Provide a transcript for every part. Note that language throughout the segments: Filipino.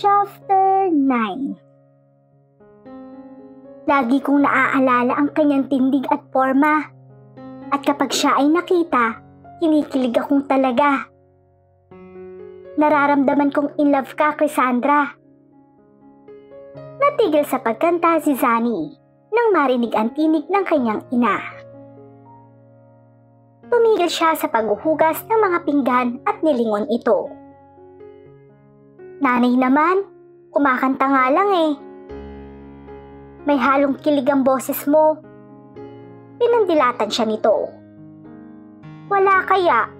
Chapter 9. Lagi kong naaalala ang kanyang tindig at forma. At kapag siya ay nakita, kinikilig akong talaga. Nararamdaman kong in love ka, Cassandra. Natigil sa pagkanta si Zani nang marinig ang tinig ng kanyang ina. Tumigil siya sa paghuhugas ng mga pinggan at nilingon ito. Nanay naman, kumakanta nga lang eh. May halong kilig ang boses mo. Pinandilatan siya nito. Wala kaya?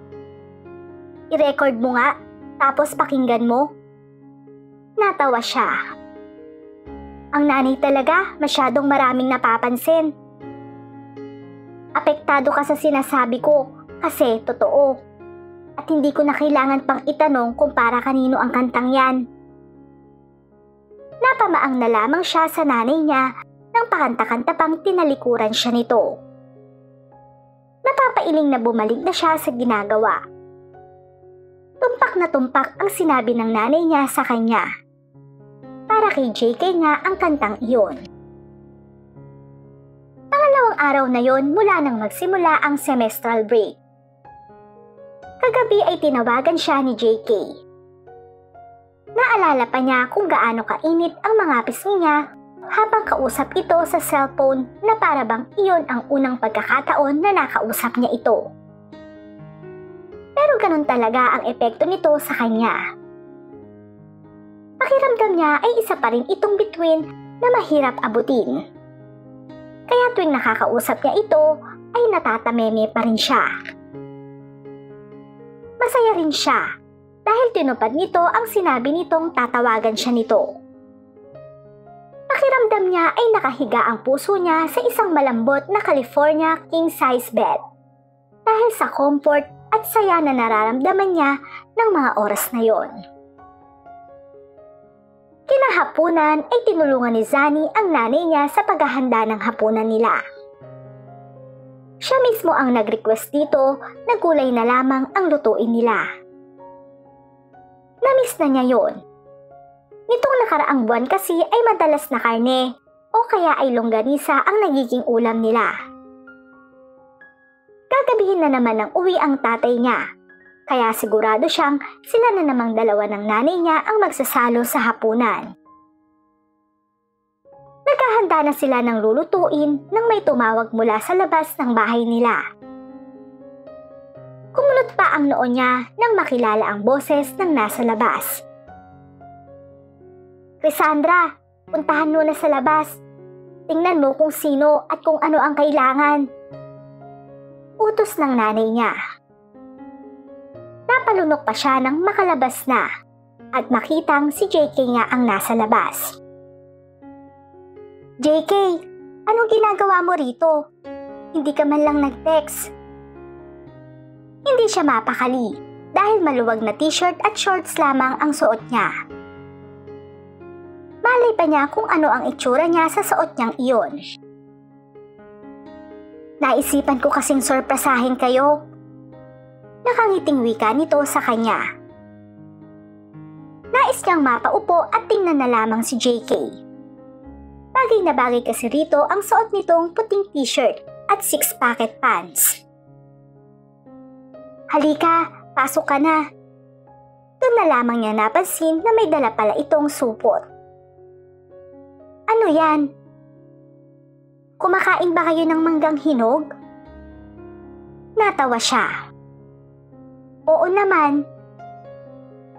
I-record mo nga, tapos pakinggan mo. Natawa siya. Ang nanay talaga masyadong maraming napapansin. Apektado ka sa sinasabi ko kasi totoo. At hindi ko na kailangan pang itanong kung para kanino ang kantang yan. Napamaang na lamang siya sa nanay niya nang pakanta-kanta pang tinalikuran siya nito. Napapailing na bumalik na siya sa ginagawa. Tumpak na tumpak ang sinabi ng nanay niya sa kanya. Para kay JK nga ang kantang iyon. Pangalawang araw na yon mula nang magsimula ang semestral break. Kagabi ay tinawagan siya ni JK. Naalala pa niya kung gaano kainit ang mga pisngi niya habang kausap ito sa cellphone na para bang iyon ang unang pagkakataon na nakausap niya ito. Pero ganun talaga ang epekto nito sa kanya. Pakiramdam niya ay isa pa rin itong bituin na mahirap abutin. Kaya tuwing nakakausap niya ito ay natatameme pa rin siya. Masaya rin siya dahil tinupad nito ang sinabi nitong tatawagan siya nito. Pakiramdam niya ay nakahiga ang puso niya sa isang malambot na California king-size bed dahil sa comfort at saya na nararamdaman niya ng mga oras na yon. Kinahapunan ay tinulungan ni Zani ang nanay niya sa paghahanda ng hapunan nila. Siya mismo ang nag-request dito na gulay na lamang ang lutuin nila. Namiss na niya yon. Nitong nakaraang buwan kasi ay madalas na karne o kaya ay longganisa ang nagiging ulam nila. Gagabihin na naman ng uwi ang tatay niya, kaya sigurado siyang sila na namang dalawa ng nanay niya ang magsasalo sa hapunan. Naghahanda na sila ng lulutuin nang may tumawag mula sa labas ng bahay nila. Kumunot pa ang noo niya nang makilala ang boses ng nasa labas. Cassandra, puntahan mo na sa labas. Tingnan mo kung sino at kung ano ang kailangan. Utos ng nanay niya. Napalunok pa siya nang makalabas na at makitang si JK nga ang nasa labas. JK, anong ginagawa mo rito? Hindi ka man lang nag-text. Hindi siya mapakali dahil maluwag na t-shirt at shorts lamang ang suot niya. Malay pa niya kung ano ang itsura niya sa suot niyang iyon. Naisipan ko kasing sorpresahin kayo. Nakangiting wika nito sa kanya. Nais niyang mapaupo at tingnan na lamang si JK. Bagay na bagay kasi rito ang suot nitong puting t-shirt at 6-pocket pants. Halika, pasok ka na. Doon na lamang niya napansin na may dala pala itong supot. Ano yan? Kumakain ba kayo ng manggang hinog? Natawa siya. Oo naman.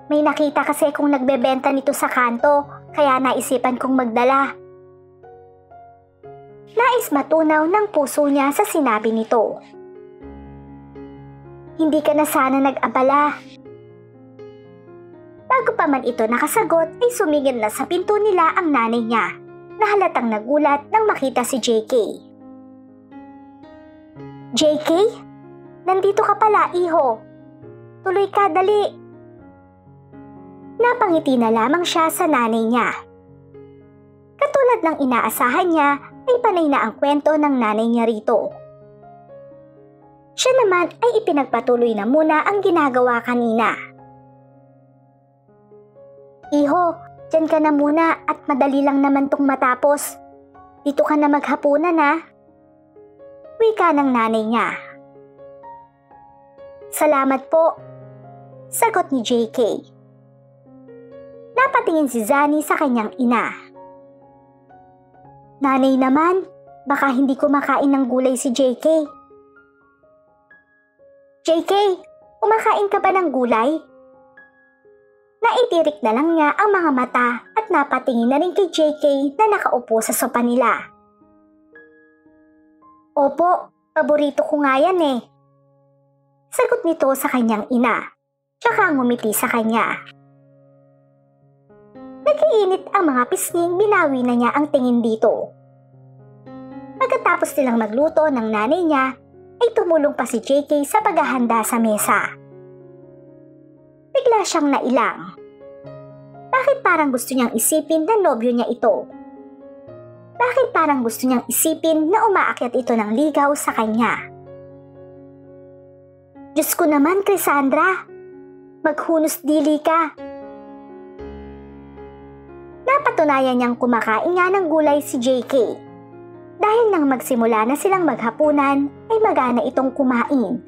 May nakita kasi kung nagbebenta nito sa kanto, kaya naisipan kong magdala. Nais matunaw ng puso niya sa sinabi nito. Hindi ka na sana nag-abala. Bago pa man ito nakasagot ay sumigil na sa pinto nila ang nanay niya na halatang nagulat nang makita si JK. JK? Nandito ka pala, iho. Tuloy ka, dali. Napangiti na lamang siya sa nanay niya. Katulad ng inaasahan niya, ay panay na ang kwento ng nanay niya rito. Siya naman ay ipinagpatuloy na muna ang ginagawa kanina. Iho, Diyan ka na muna at madali lang naman tong matapos. Dito ka na maghapunan ha. Wika ng nanay niya. Salamat po, sagot ni JK. Napatingin si Zani sa kanyang ina. Nanay naman, baka hindi kumakain ng gulay si JK. JK, kumakain ka ba ng gulay? Naitirik na lang niya ang mga mata at napatingin na rin kay JK na nakaupo sa sopa nila. Opo, paborito ko nga yan eh. Sagot nito sa kanyang ina, tsaka ngumiti sa kanya. Nag-iinit ang mga pisnging, binawi na niya ang tingin dito. Pagkatapos nilang magluto ng nanay niya, ay tumulong pa si JK sa paghahanda sa mesa. Bigla siyang nailang. Bakit parang gusto niyang isipin na nobyo niya ito? Bakit parang gusto niyang isipin na umaakyat ito ng ligaw sa kanya? Diyos ko naman, Crisandra, maghunos dili ka. Napatunayan niyang kumakain nga ng gulay si JK. Dahil nang magsimula na silang maghapunan, ay magana itong kumain.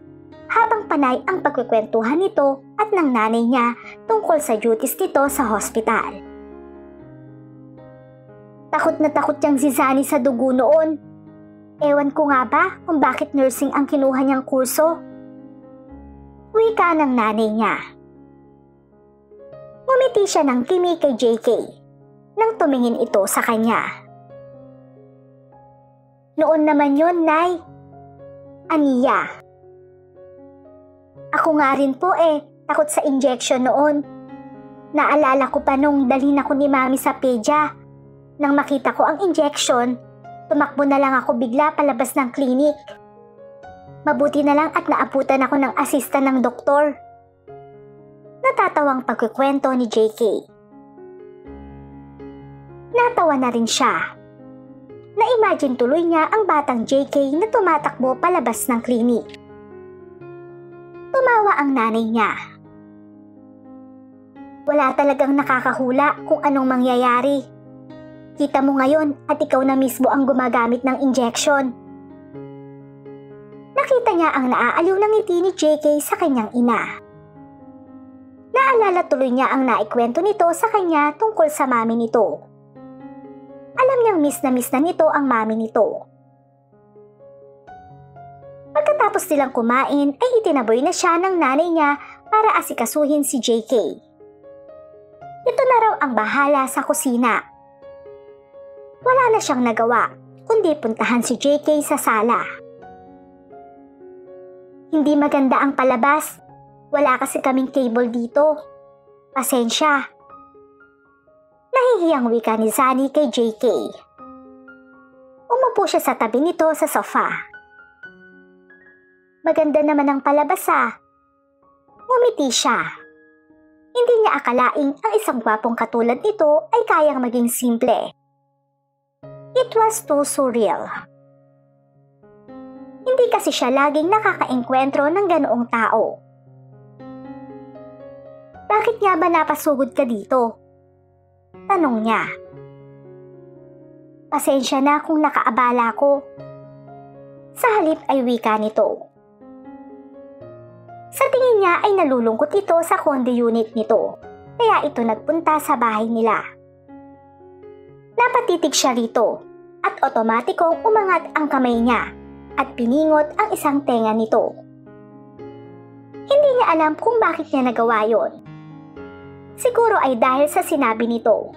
Habang panay ang pagkukwentuhan nito at ng nanay niya tungkol sa duties nito sa hospital. Takot na takot niyang si Zani sa dugo noon. Ewan ko nga ba kung bakit nursing ang kinuha niyang kurso. Wika ng nanay niya. Ngumiti siya ng kimi kay JK nang tumingin ito sa kanya. Noon naman yon, Nay. Aniya. Ako nga rin po takot sa injection noon. Naalala ko pa nung dalhin ako ni Mami sa pedya. Nang makita ko ang injection, tumakbo na lang ako bigla palabas ng klinik. Mabuti na lang at naabutan ako ng asistan ng doktor. Natatawang pagkukwento ni JK. Natawa na rin siya. Na-imagine tuloy niya ang batang JK na tumatakbo palabas ng klinik. Tumawa ang nanay niya. Wala talagang nakakahula kung anong mangyayari. Kita mo ngayon at ikaw na mismo ang gumagamit ng injection. Nakita niya ang naaaliw ng ngiti ni JK sa kanyang ina. Naalala tuloy niya ang naikwento nito sa kanya tungkol sa mami nito. Alam niyang miss na nito ang mami nito. Pagkatapos nilang kumain ay itinaboy na siya ng nanay niya para asikasuhin si JK. Ito na raw ang bahala sa kusina. Wala na siyang nagawa kundi puntahan si JK sa sala. Hindi maganda ang palabas. Wala kasi kaming cable dito. Pasensya. Nahihiyang wika ni Zani kay JK. Umupo siya sa tabi nito sa sofa. Maganda naman ang palabas Ngumiti siya. Hindi niya akalaing ang isang gwapong katulad nito ay kayang maging simple. It was too surreal. Hindi kasi siya laging nakakaengkwentro ng ganoong tao. Bakit nga ba napasugod ka dito? Tanong niya. Pasensya na kung nakaabala ko. Sa halip ay wika nito. Sa tingin niya ay nalulungkot ito sa condo unit nito, kaya ito nagpunta sa bahay nila. Napatitig siya rito at otomatikong umangat ang kamay niya at piningot ang isang tenga nito. Hindi niya alam kung bakit niya nagawa yon. Siguro ay dahil sa sinabi nito.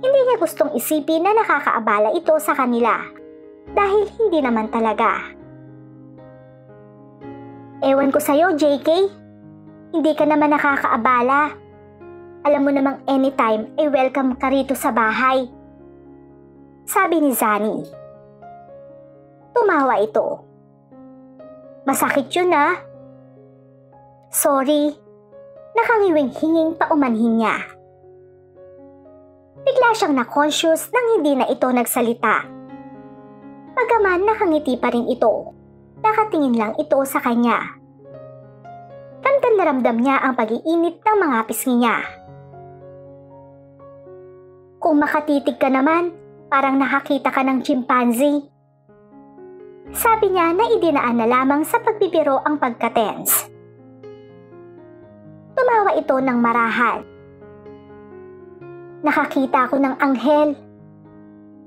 Hindi niya gustong isipin na nakakaabala ito sa kanila dahil hindi naman talaga. Ewan ko sa'yo, JK. Hindi ka naman nakakaabala. Alam mo namang anytime ay welcome ka rito sa bahay. Sabi ni Zani. Tumawa ito. Masakit yun Sorry. Nakangiwing-hinging paumanhin niya. Bigla siyang na-conscious nang hindi na ito nagsalita. Bagaman nakangiti pa rin ito. Nakatingin lang ito sa kanya. Ramdam na ramdam niya ang pag-iinit ng mga pisngi niya. Kung makatitig ka naman, parang nakakita ka ng chimpanzee. Sabi niya na idinaan na lamang sa pagbibiro ang pagka-tense. Tumawa ito ng marahan. Nakakita ko ng anghel.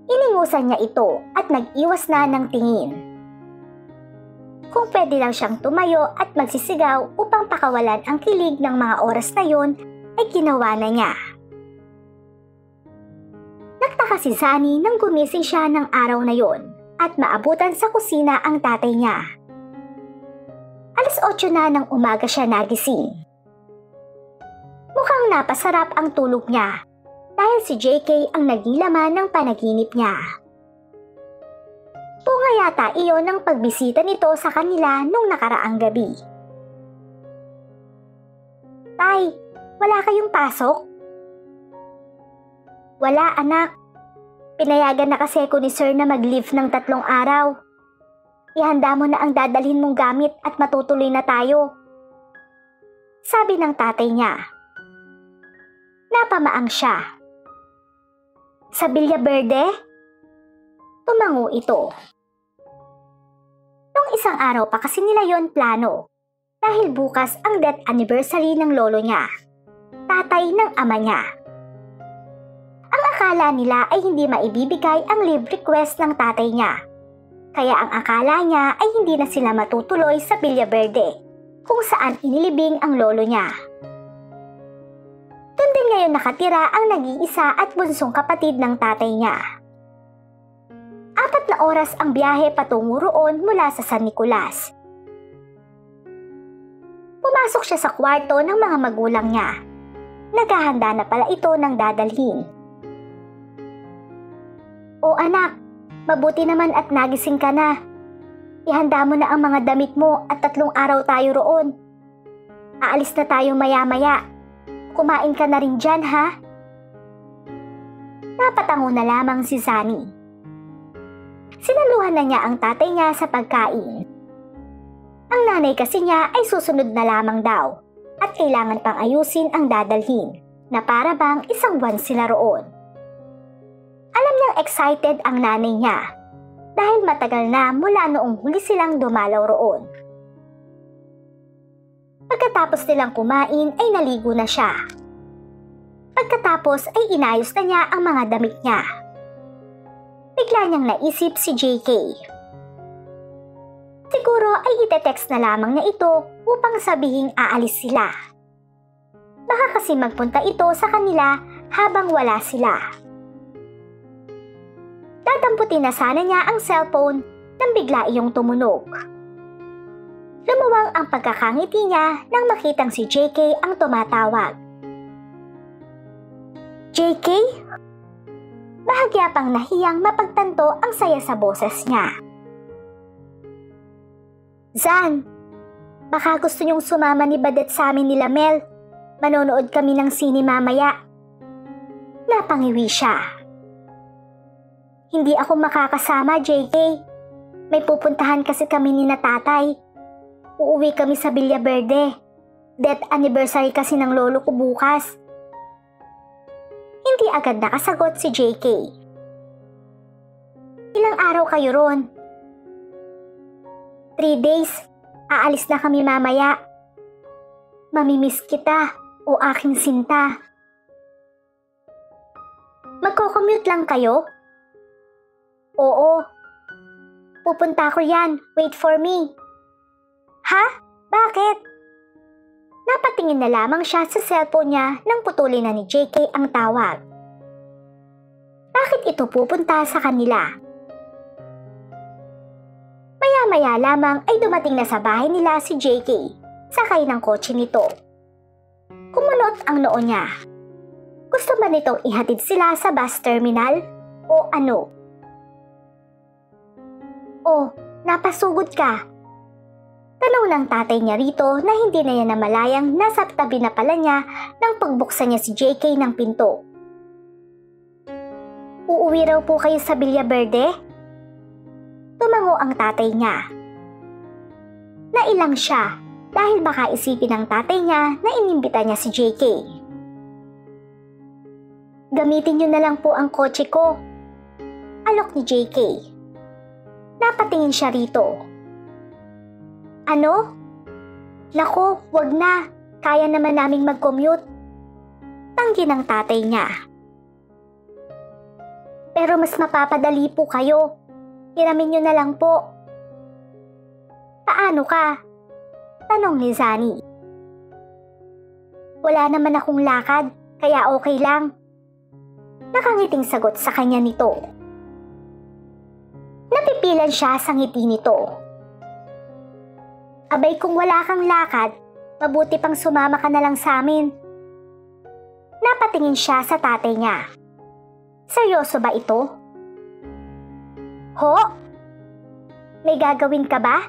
Iningusan niya ito at nag-iwas na ng tingin. Kung pwede lang siyang tumayo at magsisigaw upang pakawalan ang kilig ng mga oras na yun, ay ginawa na niya. Nagtaka si Sunny nang gumising siya ng araw na yon at maabutan sa kusina ang tatay niya. 8:00 na ng umaga siya nagising. Mukhang napasarap ang tulog niya dahil si JK ang naging laman ng panaginip niya. Bunga yata iyon ng pagbisita nito sa kanila nung nakaraang gabi. Tay, wala kayong pasok? Wala anak. Pinayagan na kasi ko ni sir na mag-leave ng 3 araw. Ihanda mo na ang dadalhin mong gamit at matutuloy na tayo. Sabi ng tatay niya. Napamaang siya. Sa Villa Verde? Tumango ito. Nung isang araw pa kasi nila yon plano dahil bukas ang death anniversary ng lolo niya, tatay ng ama niya. Ang akala nila ay hindi maibibigay ang leave request ng tatay niya, kaya ang akala niya ay hindi na sila matutuloy sa Villa Verde kung saan inilibing ang lolo niya. Doon din ngayon nakatira ang nag-iisa at bunsong kapatid ng tatay niya. 4 na oras ang biyahe patungo roon mula sa San Nicolas. Pumasok siya sa kwarto ng mga magulang niya. Naghahanda na pala ito ng dadalhin. O anak, mabuti naman at nagising ka na. Ihanda mo na ang mga damit mo at 3 araw tayo roon. Aalis na tayo maya-maya. Kumain ka na rin dyan, ha? Napatango na lamang si Sunny. Sinaluhan na niya ang tatay niya sa pagkain. Ang nanay kasi niya ay susunod na lamang daw at kailangan pang ayusin ang dadalhin na para bang 1 buwan sila roon. Alam niyang excited ang nanay niya dahil matagal na mula noong huli silang dumalaw roon. Pagkatapos nilang kumain ay naligo na siya. Pagkatapos ay inayos na niya ang mga damit niya. Bigla niyang naisip si JK. Siguro ay ite-text na lamang na ito upang sabihing aalis sila. Baka kasi magpunta ito sa kanila habang wala sila. Dadamputin na sana niya ang cellphone nang bigla iyong tumunog. Lumuwang ang pagkakangiti niya nang makitang si JK ang tumatawag. JK? Bahagya pang nahiyang mapagtanto ang saya sa boses niya. Zan, baka gusto niyong sumama ni Badet sa amin nila Mel. Manonood kami ng sine mamaya. Napangiwi siya. Hindi ako makakasama, JK. May pupuntahan kasi kami ni na tatay. Uuwi kami sa Villa Verde. Death anniversary kasi ng lolo ko bukas. Hindi agad nakasagot si JK. Ilang araw kayo ron? 3 days. Aalis na kami mamaya. Mamimiss kita, o aking sinta. Magko-commute lang kayo? Oo. Pupunta ko yan. Wait for me. Ha? Bakit? Napatingin na lamang siya sa cellphone niya nang putulin na ni JK ang tawag. Bakit ito pupunta sa kanila? Maya-maya lamang ay dumating na sa bahay nila si JK, sakay ng kotse nito. Kumunot ang noo niya. Gusto ba nitong ihatid sila sa bus terminal? O ano? Oh, napasugod ka. Tanong ng tatay niya rito na hindi na niya namalayang nasa tabi na pala niya nang pagbuksan niya si JK ng pinto. Uuwi raw po kayo sa Villa Verde? Tumango ang tatay niya. Nailang siya dahil baka isipin ng tatay niya na inimbita niya si JK. Gamitin niyo na lang po ang kotse ko. Alok ni JK. Napatingin siya rito. Ano? Nako, wag na. Kaya naman naming mag-commute. Tanggi ng tatay niya. Pero mas mapapadali po kayo. Hiramin niyo na lang po. Paano ka? Tanong ni Zani. Wala naman akong lakad, kaya okay lang. Nakangiting sagot sa kanya nito. Napipilan siya sa ngiti nito. Abay kung wala kang lakad, mabuti pang sumama ka na lang sa amin. Napatingin siya sa tatay niya. Seryoso ba ito? Ho? May gagawin ka ba?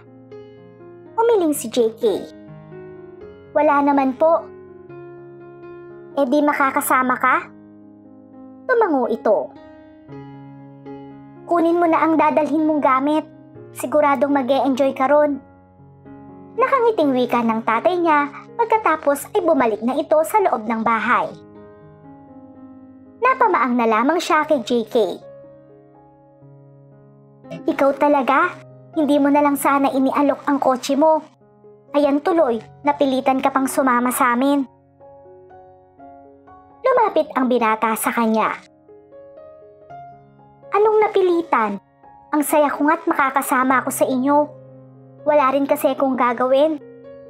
Umiling si JK. Wala naman po. E di makakasama ka? Tumango ito. Kunin mo na ang dadalhin mong gamit. Siguradong mag-e-enjoy ka ron. Nakangiting wika ng tatay niya pagkatapos ay bumalik na ito sa loob ng bahay. Napamaang na lamang siya kay JK. Ikaw talaga? Hindi mo na lang sana inialok ang kotse mo. Ayan tuloy, napilitan ka pang sumama sa amin. Lumapit ang binata sa kanya. Anong napilitan? Ang saya ko nga't makakasama ako sa inyo. Wala rin kasi kung gagawin.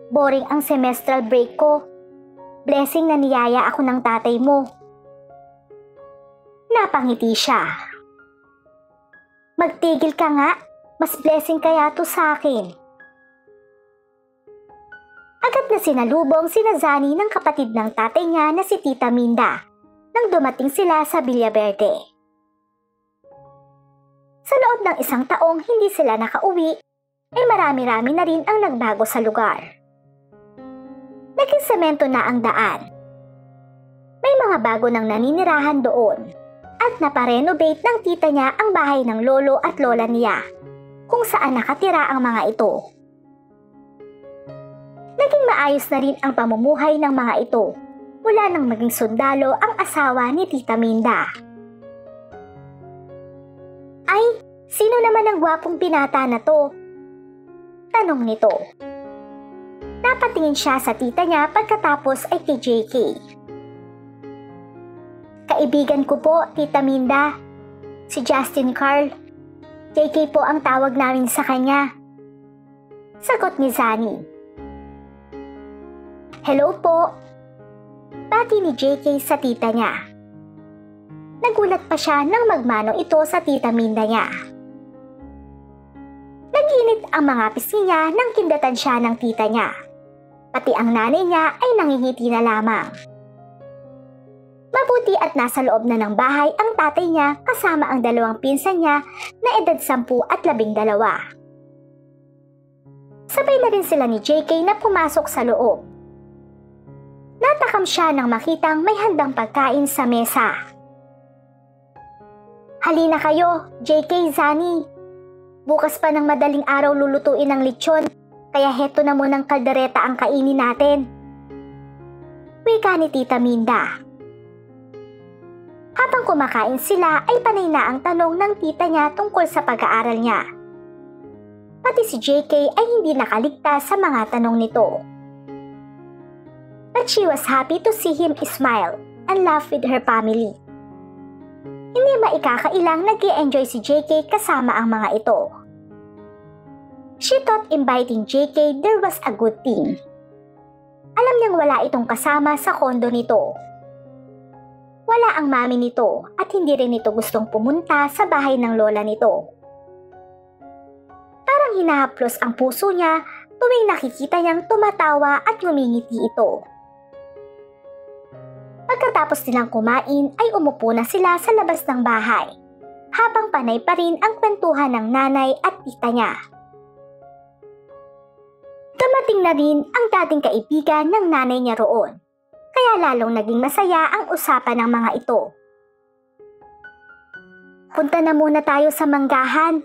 Boring ang semestral break ko. Blessing na niyaya ako ng tatay mo. Napangiti siya. Magtigil ka nga. Mas blessing kaya to sa akin. Agad na sinalubong sina Zani ng kapatid ng tatay niya na si Tita Minda nang dumating sila sa Villaverde. Sa loob ng isang taong hindi sila nakauwi, ay marami-rami na rin ang nagbago sa lugar. Naging semento na ang daan. May mga bago nang naninirahan doon at naparenovate ng tita niya ang bahay ng lolo at lola niya kung saan nakatira ang mga ito. Naging maayos na rin ang pamumuhay ng mga ito mula nang maging sundalo ang asawa ni Tita Minda. Ay, sino naman ang gwapong binata na to? Tanong nito. Napatingin siya sa tita niya pagkatapos ay kay JK. Kaibigan ko po, Tita Minda. Si Justin Carl. JK po ang tawag namin sa kanya. Sagot ni Zani. Hello po. Bati ni JK sa tita niya. Nagulat pa siya nang magmano ito sa Tita Minda niya. Nag-init ang mga pisngi niya nang kindatan siya ng tita niya. Pati ang nanay niya ay nangingiti na lamang. Mabuti at nasa loob na ng bahay ang tatay niya kasama ang dalawang pinsan niya na edad 10 at 12. Sabay na rin sila ni JK na pumasok sa loob. Natakam siya nang makitang may handang pagkain sa mesa. Halina kayo, JK, Zani. Bukas pa ng madaling araw lulutuin ang lechon, kaya heto na munang kaldereta ang kainin natin. Wika ni Tita Minda. Habang kumakain sila ay panay na ang tanong ng tita niya tungkol sa pag-aaral niya. Pati si JK ay hindi nakaligtas sa mga tanong nito. But she was happy to see him smile and laugh with her family. Hindi maikakailang nag-i-enjoy si JK kasama ang mga ito. She thought inviting JK there was a good thing. Alam niyang wala itong kasama sa kondo nito. Wala ang mami nito at hindi rin ito gustong pumunta sa bahay ng lola nito. Parang hinahaplos ang puso niya tuwing nakikita niyang tumatawa at ngumingiti ito. Pagkatapos nilang kumain ay umupo na sila sa labas ng bahay, habang panay pa rin ang kwentuhan ng nanay at tita niya. Dumating na rin ang dating kaibigan ng nanay niya roon. Kaya lalong naging masaya ang usapan ng mga ito. Punta na muna tayo sa manggahan.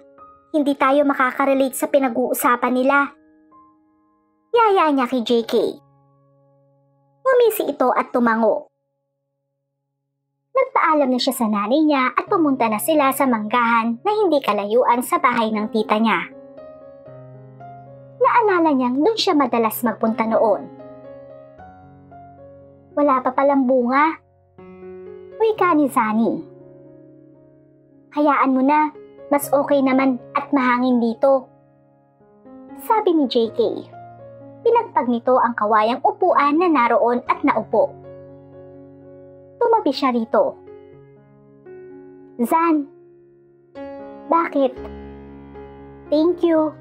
Hindi tayo makakarelate sa pinag-uusapan nila. Yaya niya kay JK. Ngumisi ito at tumango. Nagpaalam Nagpaalam na siya sa nanay niya at pumunta na sila sa manggahan na hindi kalayuan sa bahay ng tita niya. Naalala niyang doon siya madalas magpunta noon. Wala pa palang bunga. Wika ni Sunny. Hayaan mo na, mas okay naman at mahangin dito. Sabi ni JK. Pinagpag nito ang kawayang upuan na naroon at naupo. Tumabi siya rito. Zan. Bakit? Thank you.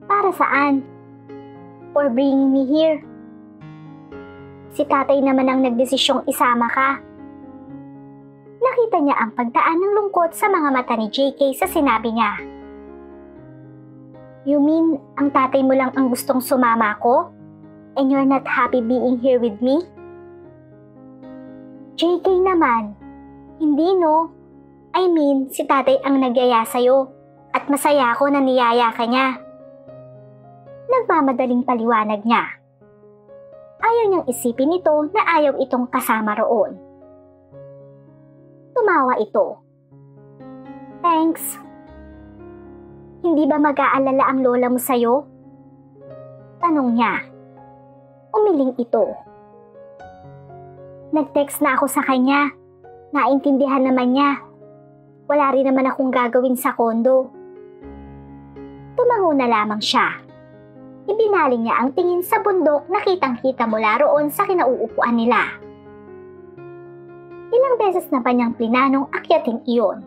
Para saan? For bringing me here. Si tatay naman ang nagdesisyong isama ka. Nakita niya ang pagdaan ng lungkot sa mga mata ni JK sa sinabi niya. You mean, ang tatay mo lang ang gustong sumama ko? And you're not happy being here with me? JK naman, hindi no. I mean, si tatay ang nagyaya sa'yo at masaya ako na niyaya ka niya. Nagmamadaling paliwanag niya. Ayaw niyang isipin ito na ayaw itong kasama roon. Tumawa ito. Thanks. Hindi ba mag-aalala ang lola mo sa'yo? Tanong niya. Umiling ito. Nag-text na ako sa kanya. Naintindihan naman niya. Wala rin naman akong gagawin sa kondo. Tumango na lamang siya. Ibinaling niya ang tingin sa bundok na kitang-kita mula roon sa kinauupuan nila. Ilang beses na ba niyang plinanong akyatin iyon?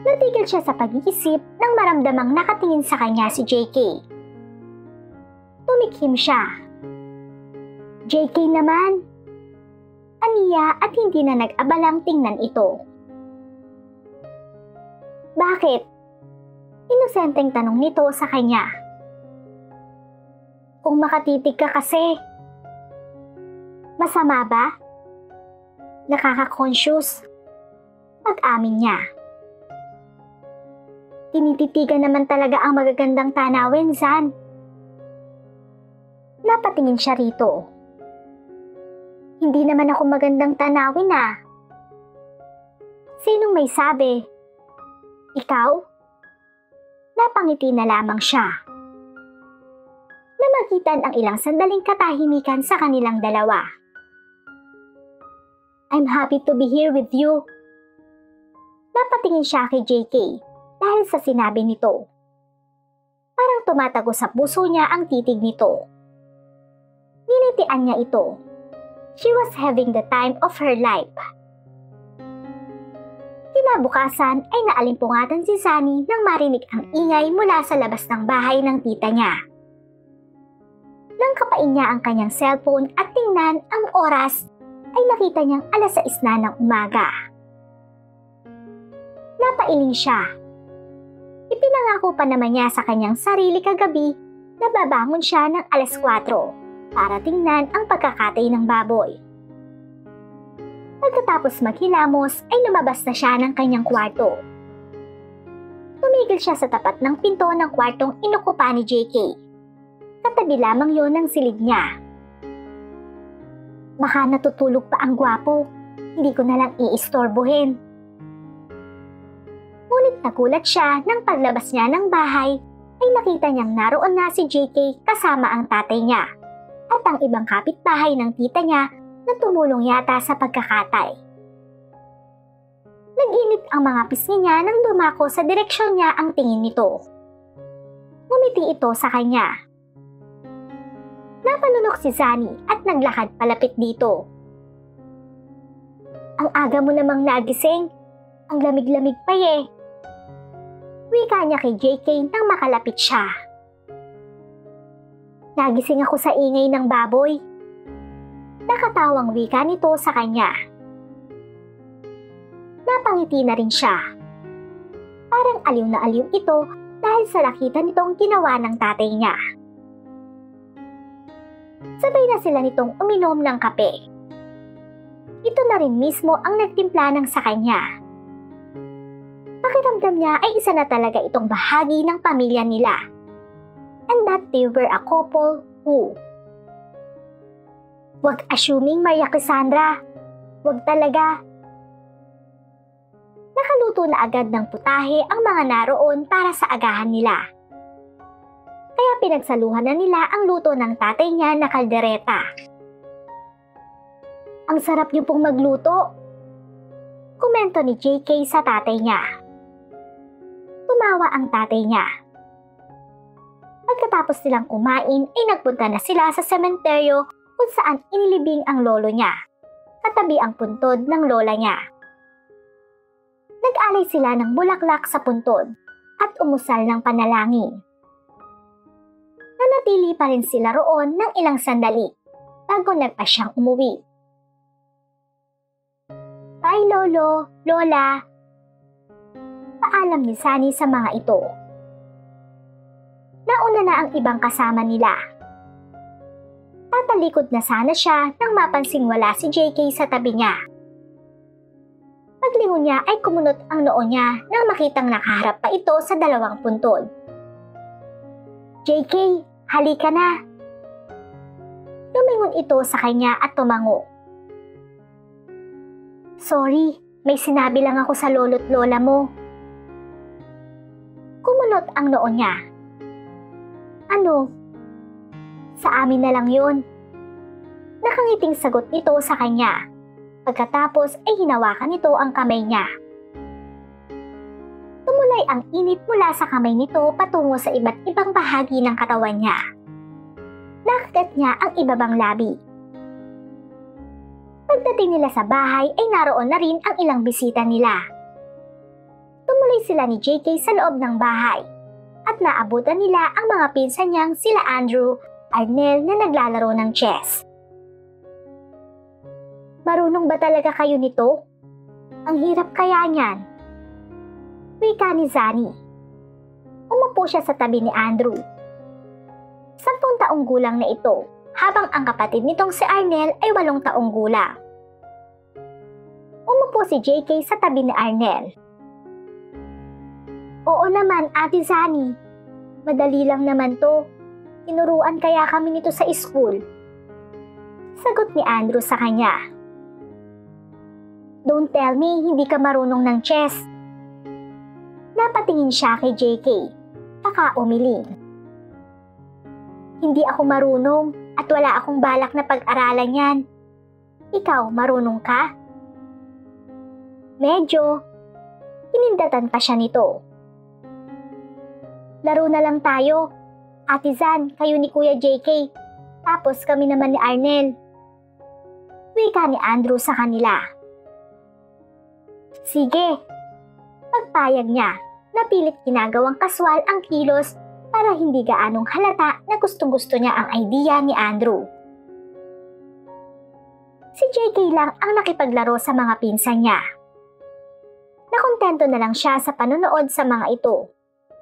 Natigil siya sa pag-iisip nang maramdamang nakatingin sa kanya si JK. Tumikhim siya. JK naman. Aniya at hindi na nag-abalang tingnan ito. Bakit? Inosenteng tanong nito sa kanya. Kung makatitig ka kasi. Masama ba? Nakaka-conscious. Pag-amin niya. Tinititigan naman talaga ang magagandang tanawin, Zan. Napatingin siya rito. Hindi naman ako magandang tanawin ah. Sinong may sabi? Ikaw? Napangiti na lamang siya. Namagitan ang ilang sandaling katahimikan sa kanilang dalawa. I'm happy to be here with you. Napatingin siya kay JK dahil sa sinabi nito. Parang tumatago sa puso niya ang titig nito. Ninitian niya ito. She was having the time of her life. Kinabukasan ay naalimpungatan si Sunny nang marinig ang ingay mula sa labas ng bahay ng tita niya. Nang kapain niya ang kanyang cellphone at tingnan ang oras, ay nakita niyang 6:00 na ng umaga. Napailing siya. Ipinangako pa naman niya sa kanyang sarili kagabi na babangon siya ng 4:00 para tingnan ang pagkakatay ng baboy. Pagkatapos maghilamos ay lumabas na siya ng kanyang kwarto. Tumigil siya sa tapat ng pinto ng kwartong inukupa ni JK. Katabi lamang yon ng silid niya. Baka natutulog pa ang gwapo, hindi ko na lang iistorbohin. Ngunit nagulat siya nang paglabas niya ng bahay ay nakita niyang naroon na si JK kasama ang tatay niya at ang ibang kapitbahay ng tita niya na tumulong yata sa pagkakatay. Nag-init ang mga pisngi niya nang dumako sa direksyon niya ang tingin nito. Ngumiti ito sa kanya. Napalunok si Sunny at naglakad palapit dito. Ang aga mo namang nagising. Ang lamig-lamig pa eh. Wika niya kay JK nang makalapit siya. Nagising ako sa ingay ng baboy. Nakatawang wika nito sa kanya. Napangiti na rin siya. Parang aliw na aliw ito dahil sa nakita nitong ginawa ng tatay niya. Sabay na sila nitong uminom ng kape. Ito na rin mismo ang nagtimpla ng sa kanya. Pakiramdam niya ay isa na talaga itong bahagi ng pamilya nila. And that they were a couple who... Huwag assuming, Maria Cassandra. Wag talaga. Nakaluto na agad ng putahe ang mga naroon para sa agahan nila. Kaya pinagsaluhan na nila ang luto ng tatay niya na kaldereta. Ang sarap niyo pong magluto, komento ni JK sa tatay niya. Tumawa ang tatay niya. Pagkatapos nilang kumain ay nagpunta na sila sa sementeryo kung saan inilibing ang lolo niya, katabi ang puntod ng lola niya. Nag-alay sila ng bulaklak sa puntod at umusal ng panalangin. Nanatili pa rin sila roon ng ilang sandali bago nagpasyang umuwi. Bye lolo, lola. Paalam ni Sunny sa mga ito. Nauna na ang ibang kasama nila. Tatalikod na sana siya nang mapansing wala si JK sa tabi niya. Paglingon niya ay kumunot ang noo niya nang makitang nakaharap pa ito sa dalawang puntod. JK, halika na. Lumingon ito sa kanya at tumango. Sorry, may sinabi lang ako sa lolo't lola mo. Kumunot ang noo niya. Ano? Sa amin na lang yun. Nakangiting sagot nito sa kanya. Pagkatapos ay hinawakan nito ang kamay niya. Tumulay ang init mula sa kamay nito patungo sa iba't ibang bahagi ng katawan niya. Nakagat niya ang ibabang labi. Pagdating nila sa bahay ay naroon na rin ang ilang bisita nila. Tumuloy sila ni JK sa loob ng bahay at naabutan nila ang mga pinsan niyang sila Andrew, Arnel na naglalaro ng chess. Marunong ba talaga kayo nito? Ang hirap kaya niyan. Wika ni Sunny. Umupo siya sa tabi ni Andrew. 10 taong gulang na ito, habang ang kapatid nitong si Arnel ay 8 taong gulang. Umupo si JK sa tabi ni Arnel. Oo naman, Ate Sunny. Madali lang naman to. Tinuruan kaya kami nito sa school. Sagot ni Andrew sa kanya. Don't tell me hindi ka marunong ng chess. Napatingin siya kay JK, saka umiling. Hindi ako marunong at wala akong balak na pag-aralan yan. Ikaw, marunong ka? Medyo. Hinindatan pa siya nito. Laro na lang tayo. Ate Zan, kayo ni Kuya JK. Tapos kami naman ni Arnel. Wika ni Andrew sa kanila. Sige. Pagpayag niya, napilit ginagawang kaswal ang kilos para hindi gaanong halata na gustong-gusto niya ang idea ni Andrew. Si JK lang ang nakipaglaro sa mga pinsan niya. Nakontento na lang siya sa panonood sa mga ito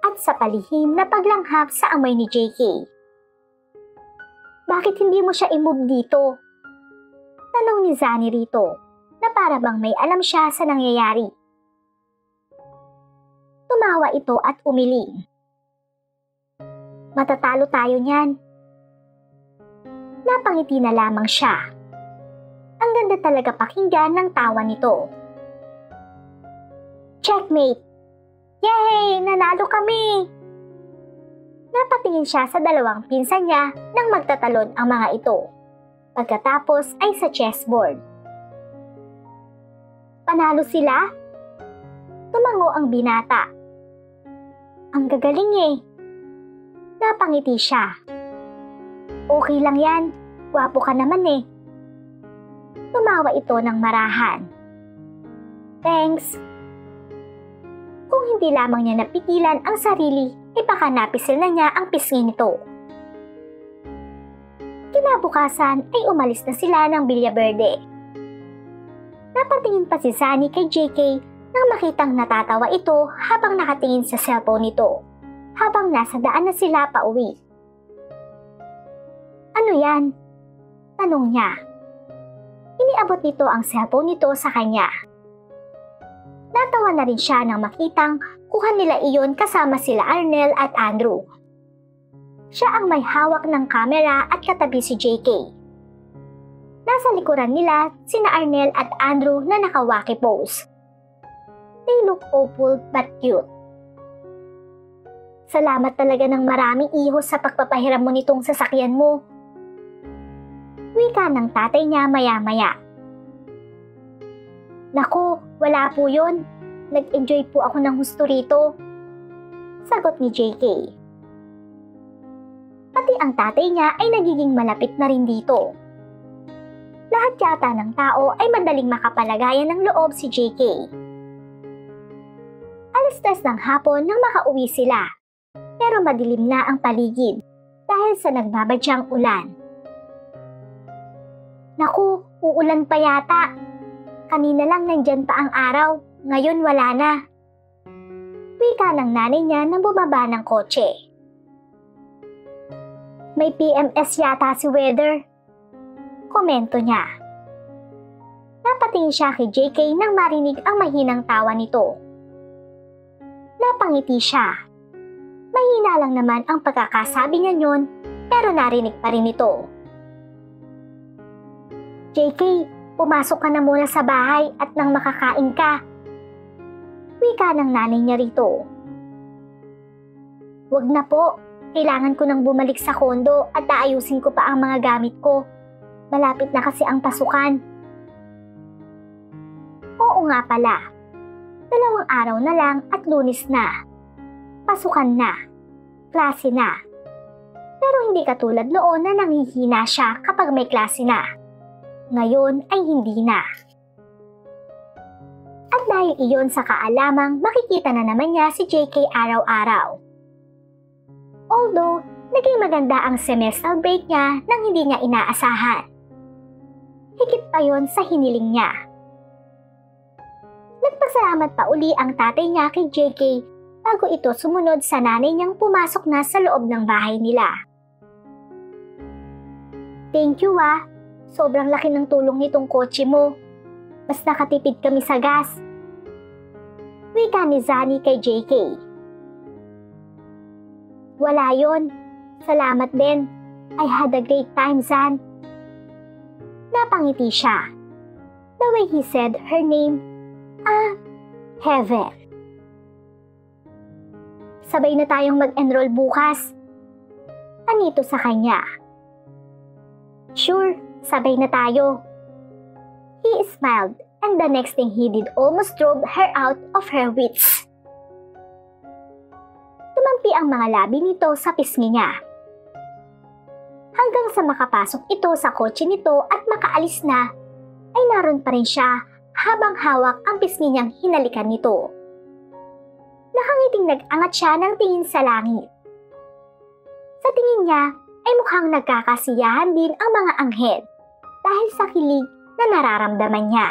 at sa palihim na paglanghap sa amoy ni JK. Bakit hindi mo siya i-move dito? Tanong ni Sunny rito na para bang may alam siya sa nangyayari. Tumawa ito at umiling. Matatalo tayo niyan. Napangiti na lamang siya. Ang ganda talaga pakinggan ng tawa nito. Checkmate! Yay! Nanalo kami! Napatingin siya sa dalawang pinsan niya nang magtatalon ang mga ito. Pagkatapos ay sa chessboard. Panalo sila? Tumango ang binata. Ang gagaling eh. Napangiti siya. Okay lang yan. Gwapo ka naman eh. Tumawa ito ng marahan. Thanks. Kung hindi lamang niya napigilan ang sarili, ay baka napisil na niya ang pisngi nito. Kinabukasan ay umalis na sila ng Villa Verde. Napatingin pa si Sunny kay JK nang makitang natatawa ito habang nakatingin sa cellphone nito, habang nasa daan na sila pauwi. Ano yan? Tanong niya. Iniabot nito ang cellphone nito sa kanya. Natawa na rin siya nang makitang kuha nila iyon kasama sila Arnel at Andrew. Siya ang may hawak ng kamera at katabi si JK. Nasa likuran nila sina Arnel at Andrew na nakawaki pose. They look awful but cute. Salamat talaga ng maraming iho sa pagpapahiram mo nitong sasakyan mo. Wika ng tatay niya maya-maya. Naku, wala po yun. Nag-enjoy po ako ng husto rito. Sagot ni JK. Pati ang tatay niya ay nagiging malapit na rin dito. Lahat yata ng tao ay madaling makapalagayan ng loob si JK. Alas 3 ng hapon nang makauwi sila. Pero madilim na ang paligid dahil sa nagbabadyang ulan. Naku, uulan pa yata. Kanina lang nandyan pa ang araw, ngayon wala na. Wika ng nanay niya nang bumaba ng kotse. May PMS yata si Weather. Komento niya. Napatingin siya kay JK nang marinig ang mahinang tawa nito. Napangiti siya. Mahina lang naman ang pagkakasabi niya yun, pero narinig pa rin ito. JK, pumasok ka na muna sa bahay at nang makakain ka. Wika ng nanay niya rito. Wag na po, kailangan ko nang bumalik sa kondo at aayusin ko pa ang mga gamit ko. Malapit na kasi ang pasukan. Oo nga pala, 2 araw na lang at Lunes na. Pasukan na, klase na. Pero hindi katulad noon na nanghihina siya kapag may klase na. Ngayon ay hindi na. At dahil iyon sa kaalamang makikita na naman niya si JK araw-araw. Although, naging maganda ang semestral break niya nang hindi niya inaasahan. Higit pa yon sa hiniling niya. Nagpasalamat pa uli ang tatay niya kay JK bago ito sumunod sa nanay niyang pumasok na sa loob ng bahay nila. Thank you sobrang laki ng tulong nitong kotse mo. Mas nakatipid kami sa gas. Wika ni Zani kay JK. Wala yon. Salamat din. I had a great time, Zan. Napangiti siya. The way he said her name, Heaven. Sabay na tayong mag-enroll bukas. Anito sa kanya. Sure, sabay na tayo. He smiled and the next thing he did almost drove her out of her wits. Tumampi ang mga labi nito sa pisngi niya. Hanggang sa makapasok ito sa kotse nito at makaalis na, ay naroon pa rin siya habang hawak ang pisngi niyang hinalikan nito. Nakangiting nag-angat siya ng tingin sa langit. Sa tingin niya ay mukhang nagkakasiyahan din ang mga anghel dahil sa kilig na nararamdaman niya.